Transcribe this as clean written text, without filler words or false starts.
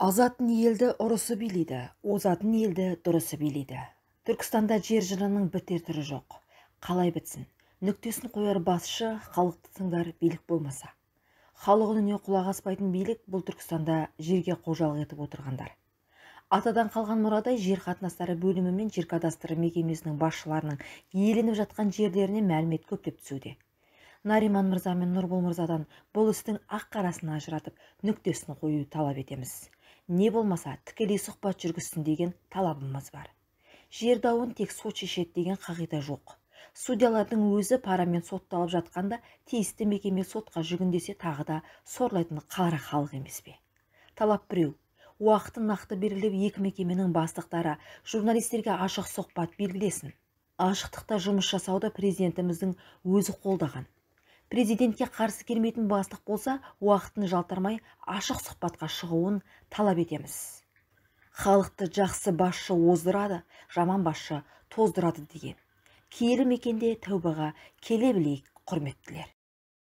Азатын елді ұрысы билейді, озатын елді дұрысы билейді. Түркістанда жер жырының бітер түрі жоқ. Қалай бітсін? Нүктесін қояр басшы, халықты тыңдар билік болмаса. Халық үніне құлақ аспайтын билік бұл Түркістанда жерге қожалық етіп отырғандар. Атадан қалған мұрадай жер қатынастары бөлімі мен жер кадастры мекемесінің басшыларының иеленіп жатқан жерлеріне мәлімет көптеп түсуде. Нариман мырза мен Нұрбол мырзадан бұл істің ақ-қарасын ажыратып, нүктесін қою талап етеміз. Не болмаса тікелей сұхбат жүргізсін деген талабымыз бар. Жер дауын тек сот шешеді деген қағида жоқ. Судьялардың өзі парамен сотталып жатқанда тиісті мекеме сотқа жүгіндесе тағы да сорлайтын қара халық емес пе? Талап біреу. Уақытын нақты белгілеп екі мекеменің бастықтары журналистерге ашық сұхбат белгілесін. Ашықтықта жұмыс жасауды президентіміздің өзі қолдаған. Президентке қарсы келмейтін бастық болса, уақытын жалтармай ашық сұхбатқа шығуын талап етеміз. Халықты жақсы басшы оздырады, жаман басшы тоздырады деген. Киелі мекенде тәубаға келе білейік, құрметтілер.